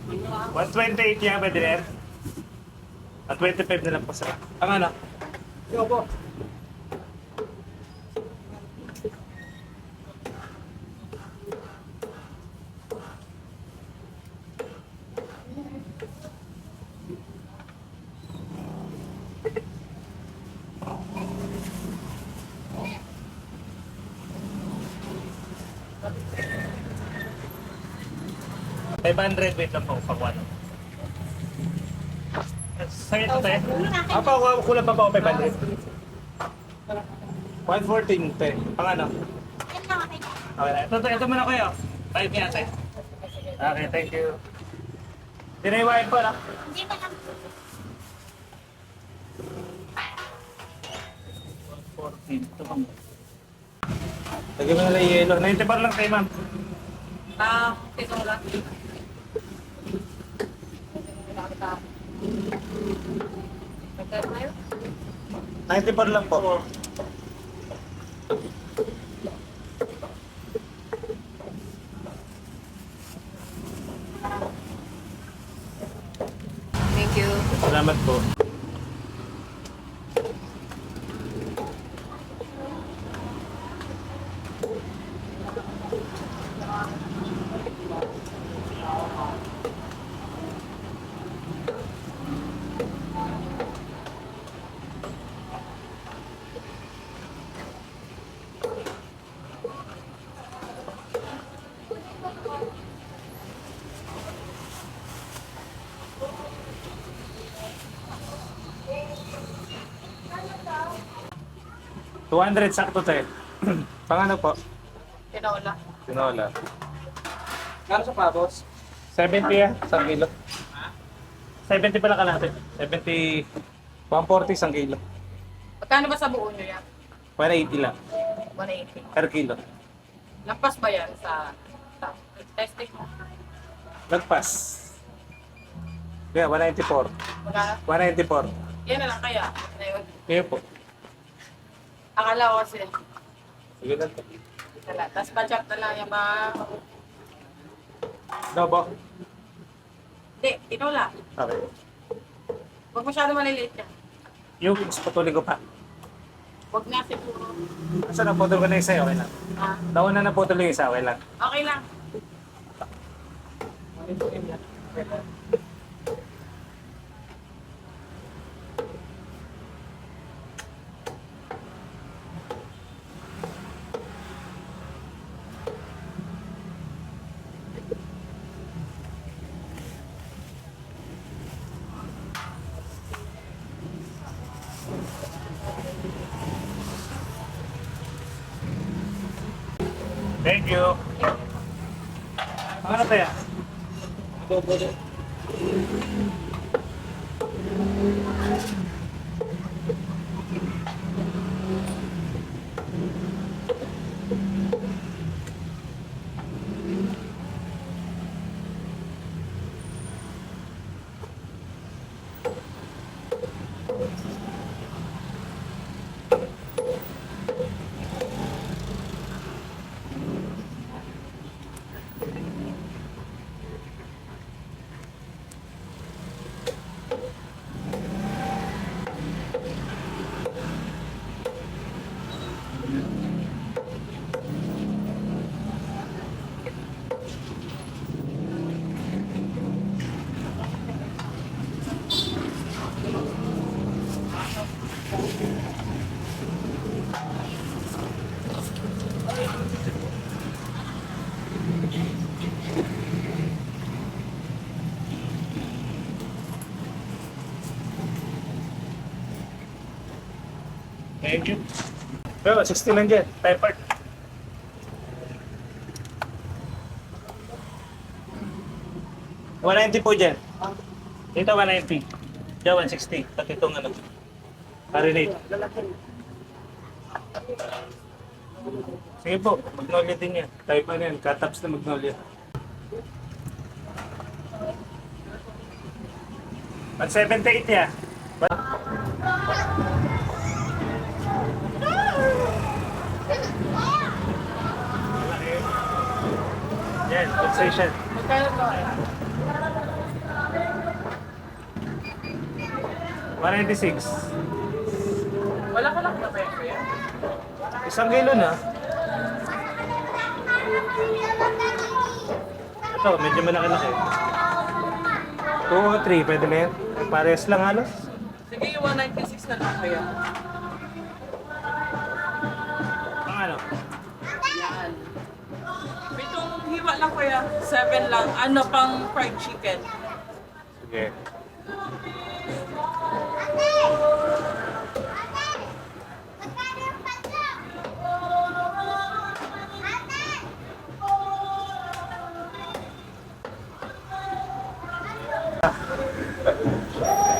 128 yan, pwede rin. At 25 na lang po sir. Ang ano? Yo po. $500 wait lang po pag ano. Sa'yo ito tayo? Apa, kulang pa po 500. 114 te. Pang ano? Okay na. Ito muna kayo. 5 niya te. Okay, thank you. Dinaywain po na. Hindi pa lang. 114. Ito bang? Lagyan mo na lang yelo. 90 bar lang kayo ma'am. Tinola. Magkano na yun? 90 bar lang po. Thank you. Salamat po. $200 sakto tayo. Pang ano po? Tinola. Tinola. Kano sa patos? 70 ah, 1 kilo. 70 pala ka natin. 70, 140 isang kilo. Magkano ba sa buo nyo yan? 180 lang 180. per kilo. Lampas ba yan sa testing mo? Lagpas. Kaya 194. Magkano? 194. Yan na lang kaya. Ayun. Kaya po. Akala ko kasi. Sige lang po. Wala. Tapos budget na lang yung mga... Dobo. Hindi, tinola. Okay. Huwag masyado maliliit yan. Yung patuloy ko pa. Huwag nga siguro. Asa na putol ko na isa, okay lang. Ah, Taon na naputol yung isa, okay lang. okay lang. Thank you. Ano tayo? Thank you. Pero 60 lang dyan. Pepper. $190 po dyan. Dito 190. Diyan 160. Pati itong ano. Marinate. Sige po, magnolia din yan. Tayo pa yan. Kataps na magnolia. 178 ya. Yan, concession. Magkano ba? 196. Wala ka lang na ba yan, kuya? Isang kilo na. Ito, medyo malaki-laki. 2 o 3, pwede na yan. Pares lang halos. Sige, 196 na lang, kuya. Ang ano? Yan. Itong hiwa lang, kuya. 7 lang. Ano pang fried chicken? Sige.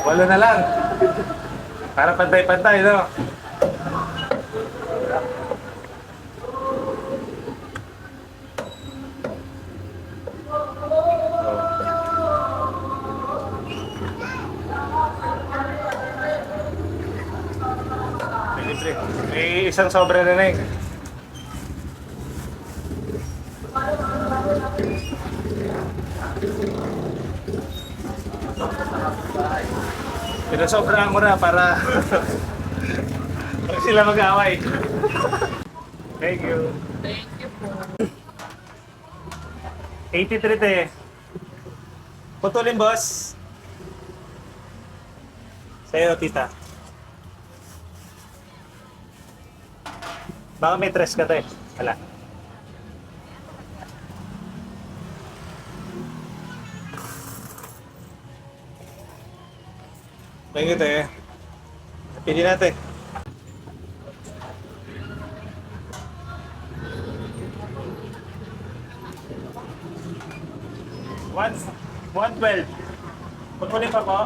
Walo na lang. Para pantay-pantay, no? Libre. May isang sobra na eh. Pinasobrahan ko na para para sila mag-away. Thank you. Thank you po. 83 te. Putulin, boss. Sa'yo, tita. Baka may tres ka te. Wala. Thank you, te. Pili natin. One, 112. Pagkunin pa po.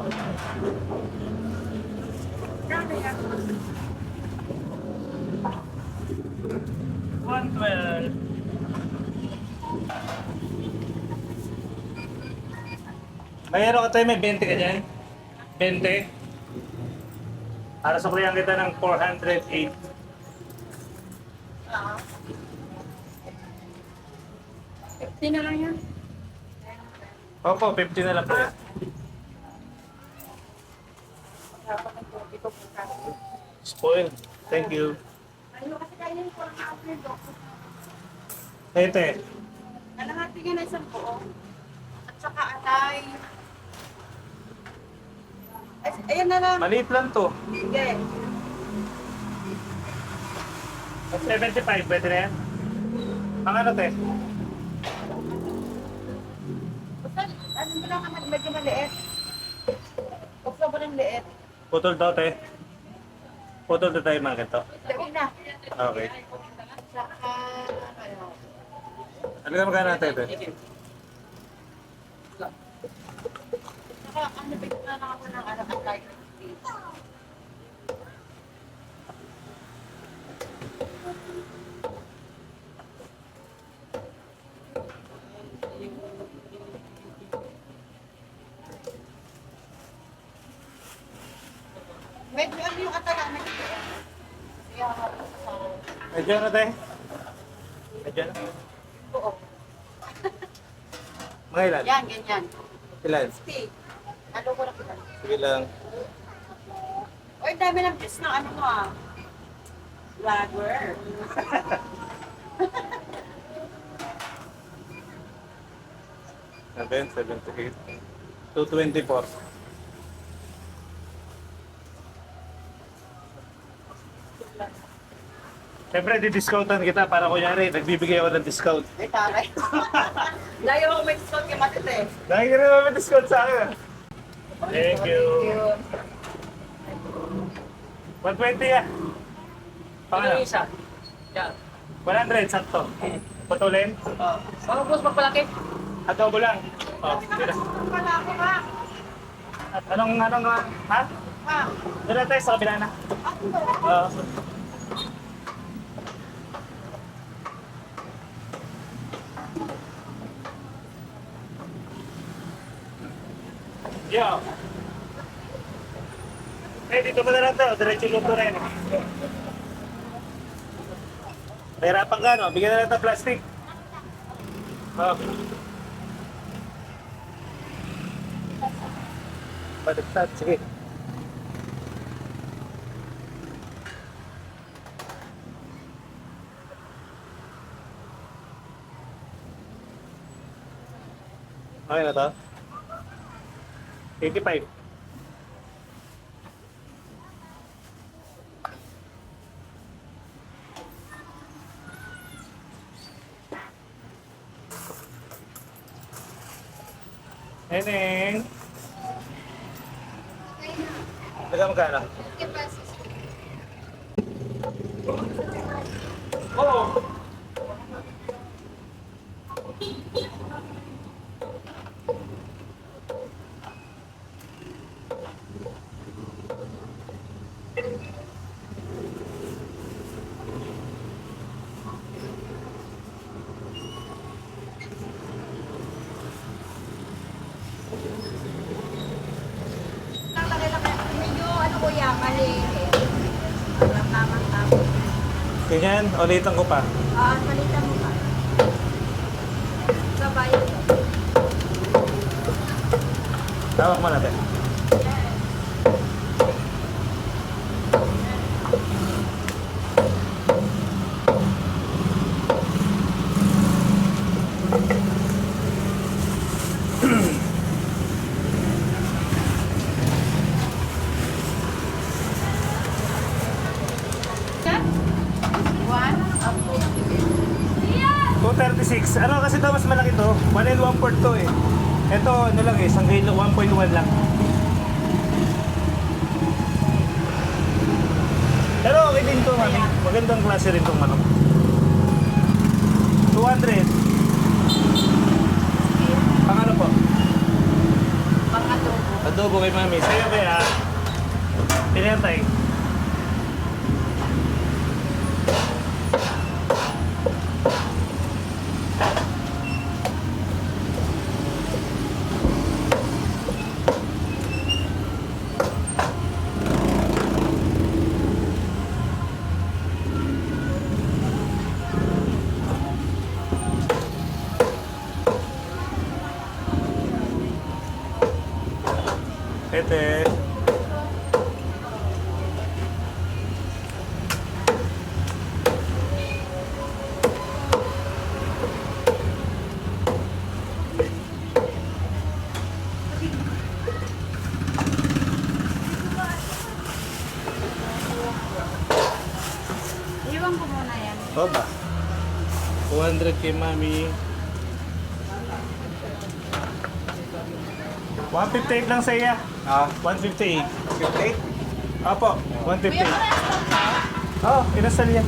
One 12. Mayroon ka tayo, may 20 ka dyan? 20? Para suklihan kita ng 408. Tina lang yan. Opo, 50 na lang po yan. Spoil. Thank you. Ete, Kalahati nga na isang buo. At saka atay. Ayan na lang. maliit lang to. Sige. 75, pwede na yan? Ang ano, te? Basta, ano mo lang ang medyo maliit. Huwag sobrang liit. Putol daw, te. Putol daw tayo mga ganito. Lagay na. Okay. At saka, ano. Ano ka magkano natin, te? Saka, ano, bigyan na lang ako ng ano, atay. Medyo ano yung atay na nagkikita. Kaya, Medyo ano, te? Medyo ano? buo. Mga ilan? Yan, ganyan. Ilan? Stay. Ano ko na kita. Sige lang. Oy, dami ng piece ng ano mo ah. Vlogger. Natin, 78. 224. Siyempre, di-discountan kita para kunyari, nagbibigay ako ng discount. Ay, taray. Dahil ako may discount kay Matit eh. Dahil ka naman may discount sa akin. Thank you. 120 ah. Paano? Ano isa? Yan. 100, sakto. Putulin? Oh. Mga boss, magpalaki. Adobo lang. Oh, tira. Wala ako ha. Anong, ha? Ha? Doon na tayo sa kabila na. Ako ba? Oo. Yo. Eh, dito mo na lang daw. Diretso luto rin. Mahirapan ka, no? Bigyan na lang ng plastic. Oh. Baliktad, sige. Okay na to? 85. Neneng. Taga magkano? Oo. Medyo ano kuya, mali. Walang tamang tapos. Ganyan, ulitan ko pa. Palitan mo pa. Kabayan. Tawag mo natin. One. 236. Ano kasi daw mas malaki to? 1 and 1/4 to eh. Ito ano lang eh, 1 kilo, 1.1 lang. Pero okay din to, mami. Magandang klase rin tong manok. 200. Pang ano po? Pang-adobo. Adobo kay mami. Sa'yo kaya, pinatay. Pete. Iwan ko muna yan. O ba? 200 kay mami. 158 lang sa iya. 158. 58? Apo, 158. Oo, inasal yan.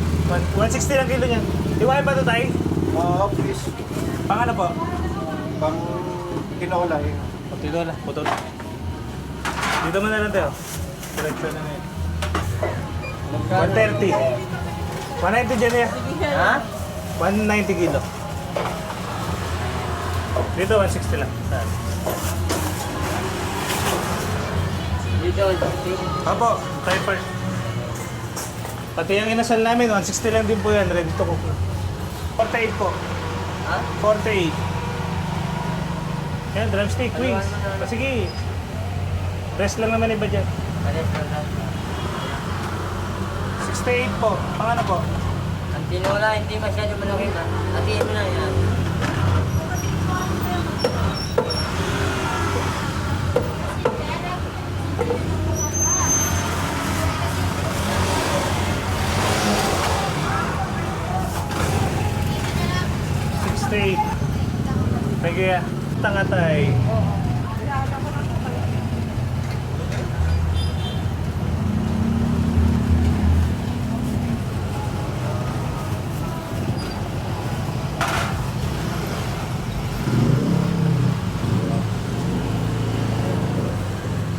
160 lang kilo niyan. Iwain ba ito tayo? Oo, please. Pang ano po? Pang tinola eh. Dito na, putol. Dito mo na lang tayo. Diretso na ngayon. 130. 190 dyan niya. Ha? 190 kilo. Dito, 160 lang. Saan? Dito, Apo, tayo first. Pati yung inasal namin, 160 lang din po yan. Ready to cook na. 48 po. Ha? 48. Yan, drumstick, wings. Sige. Rest lang naman iba dyan. 68 po. Pang ano po? Ang tinola, hindi masyado malaki na. Hatiin mo na yan. Kaya, tangatay.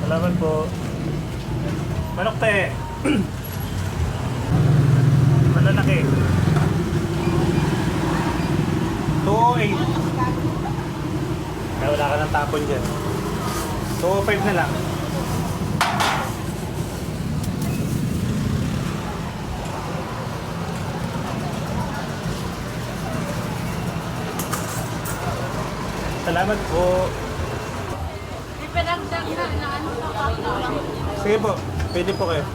Salamat po. Manok tayo. Malalaki. 208. Kaya wala ka ng tapon dyan. 205 na lang. Salamat po. Ipinagdag na ano sa kapwa. Sige po, pwede po kayo.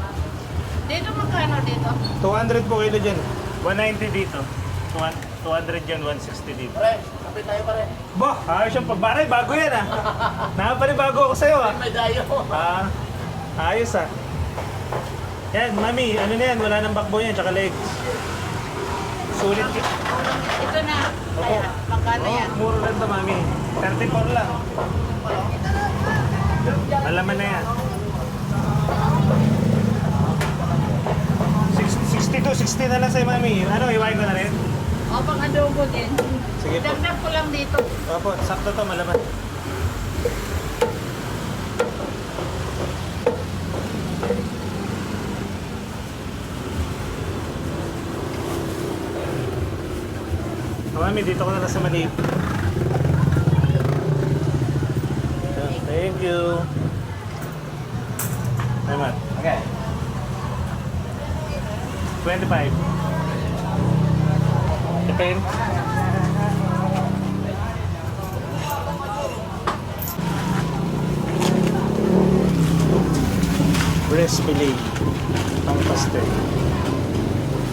Dito magkano dito? 200 po kilo dyan. 190 dito. 200 dyan, 160 dito. Kapit tayo pa rin. Bah, ayos yung pagbaray. Bago yan ah. Nakapanibago ako sa'yo ah. May dayo. Ah, ayos ah. Yan, mami, ano na yan? Wala nang backbone yan, tsaka legs. Sulit. Ito na. Kaya, magkano yan? Muro lang to, mami. 34 lang. Alaman na yan. 62, 60 na lang sa'yo, mami. Ano, iwain ko na rin? O, pang adobo din. Sige po. Dagdag ko lang dito. Opo, sakto to, malaman. Mami, dito ko na lang sa maliit. Thank you. Ay, Matt. Okay. 25. Depend. Breast fillet. Pang pastel.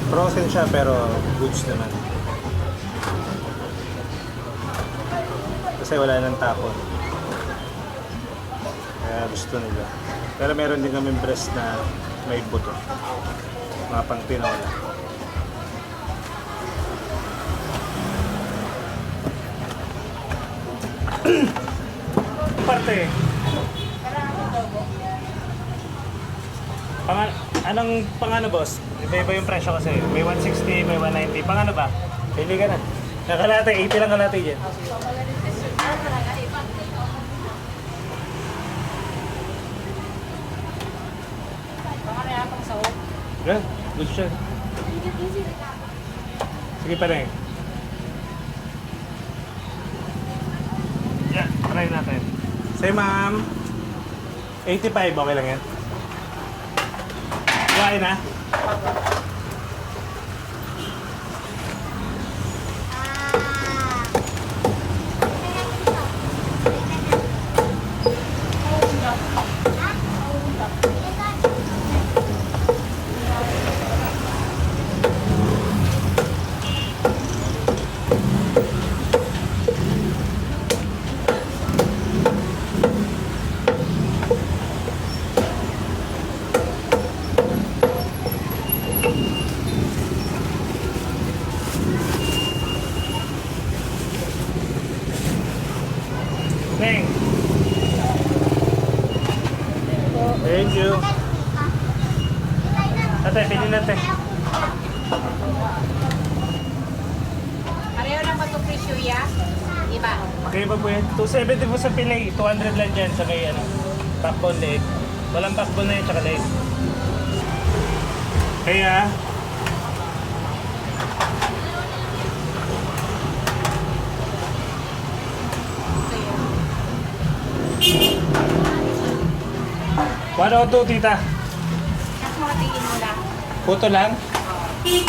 Frozen siya pero goods naman. Kasi wala nang tapon. Kaya gusto nila. Pero meron din kami breast na may buto. Mga pang tinola. Parte. Anong pangano boss? Iba-iba yung presyo kasi. May 160, may 190. Pangano ba? Pili ka na. Nakalate, 80 lang kalate dyan. Pangaraya pang sahog. Yeah, good siya. Sige pa rin. Yeah, try natin. Say ma'am. 85, okay lang yan. Kuhain na. Neng. Thank you. Ate, pili natin. Pareho lang ba ito presyo ya? Iba. Okay ba po yan? 270 po sa pilay. 200 lang dyan sa may ano, backbone leg. Walang backbone na yun, tsaka leg. Kaya, One o two, tita. Mas mga tingin mo lang. Puto lang? Ayan.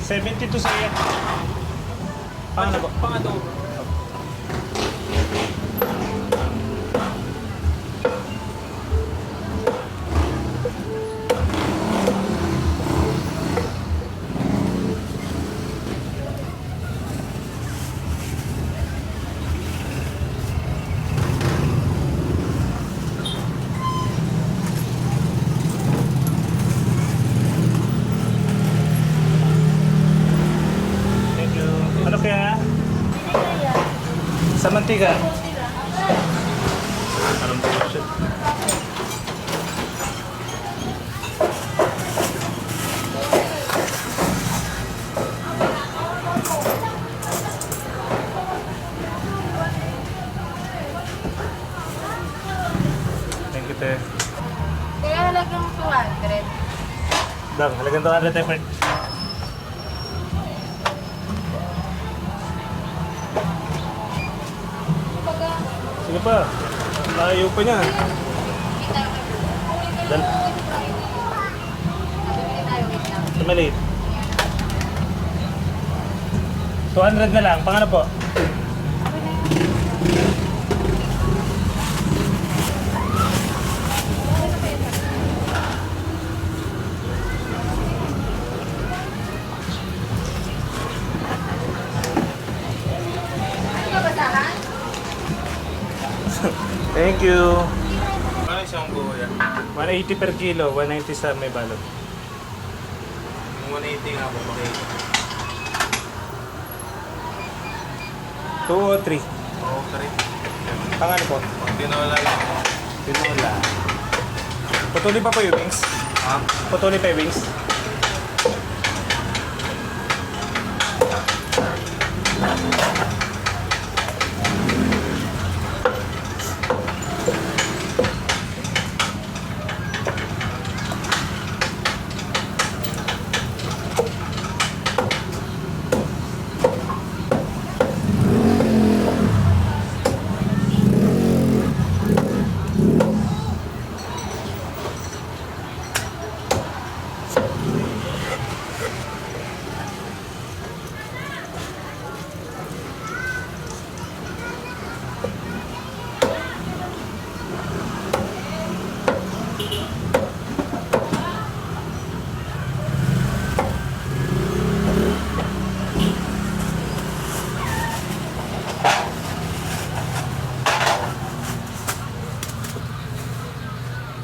$72 sa'yo. Paano po? Pang-adobo. Thank you. Ano kaya? Sa mantika. Alam ko ba siya? Thank you, te. Kaya halagang 200. Dang, halagang 200 tayo, Fred. Sige pa. Layo pa niya. Dal. Sa maliit. 200 na lang. Pangano po? Thank you. Ano isang buo yan? 180 per kilo, 190 sa may balot. Yung 180 nga po, okay. 2 o 3. Oo, sorry. Pangalan po? Pag tinola lang. Tinola. Putuli pa po yung wings? Ha? Putuli pa yung wings?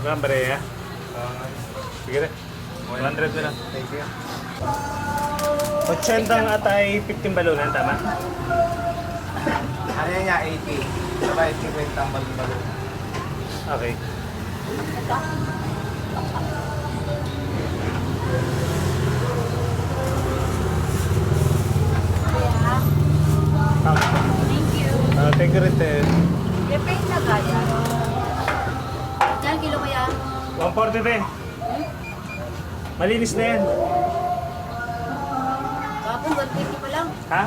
Gambre ya? Sige rin. 100 na lang. Thank you. 80 ang atay 15 balunan, tama? Ano yan niya? 80. Sabay 50 ang balon-balon. Okay. Thank you. Thank you rin, te. Repaint na kaya. Ilang kilo kaya? 140, te. Malinis na yan. Kapon, 150 pa lang. Ha?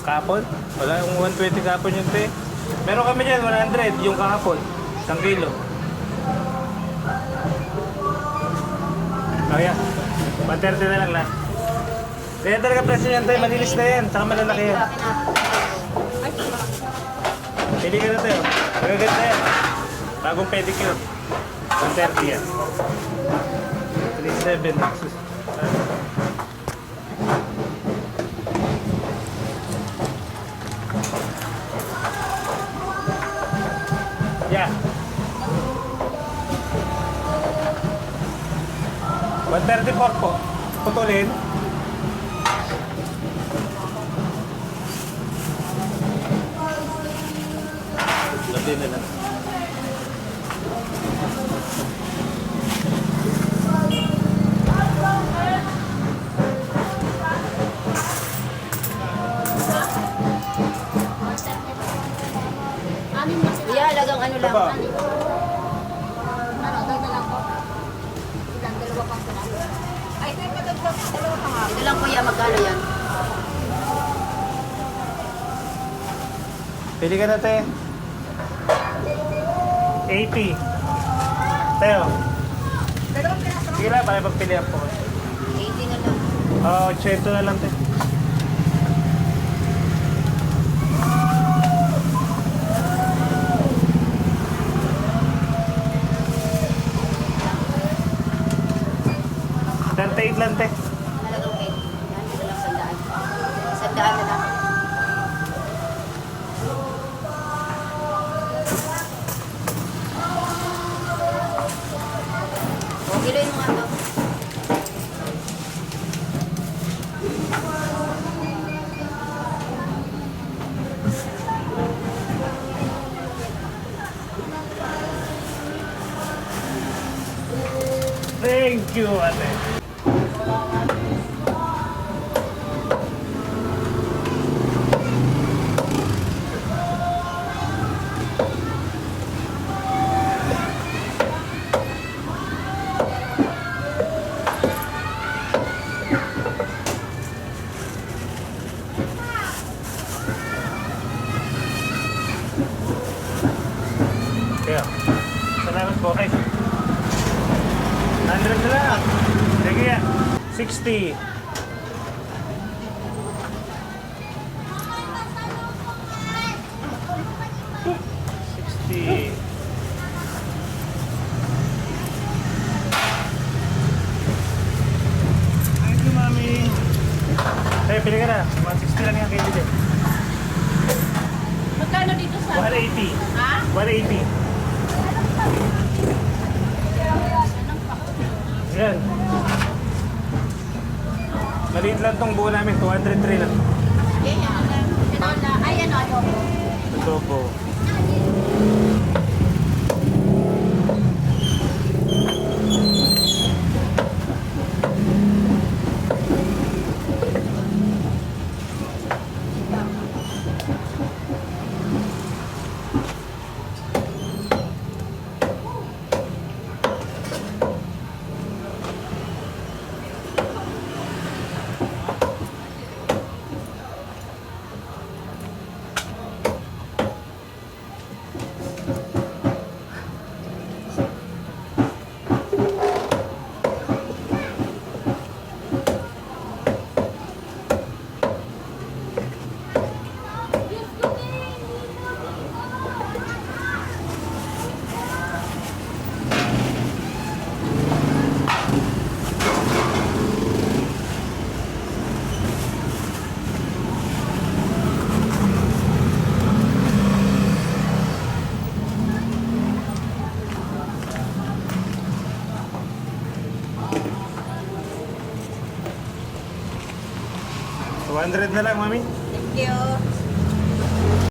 Kapon? Wala yung 120 kapon yun, te. Meron kami dyan, 100 yung kahapon. 1 kilo. Oh, yeah. 130 na lang lahat. Kaya talaga presyo yan, te. Malinis na yan. Saka malalaki yan. Pili ka na, te. Magaganda yan. Bagong pedicure. 130 yan. 37. Yeah. 134 po. Putulin. Labi na lang. Kuya, halagang ano lang. Diba? Ano, dagdagan ko? Ilang, dalawa pang sarap. Ay, ito yung padagdag. Dalawa pang ako. Ito lang kuya, magkano yan? Pili ka na, te. 80. Teo. Dalawang piraso. Sige lang, para pagpilihan po. 80 na lang. Oo, 80 na lang, te. $38 lang, te. Halagang 80. Yan, dito lang sandaan. Sandaan na lang. O, kiloin mo nga to. Thank you, ate. Kaya, salamat po. Ay, 100 na lang. Sige yan. 60. Thank you, mami. Hey, pili ka na. 160 lang yung kayo dito. Magkano dito sa? 180. 180. Yan. Maliit lang tong buo namin, 203 lang. Ay, ano, adobo. Adobo. $200 na lang, mami. Thank you.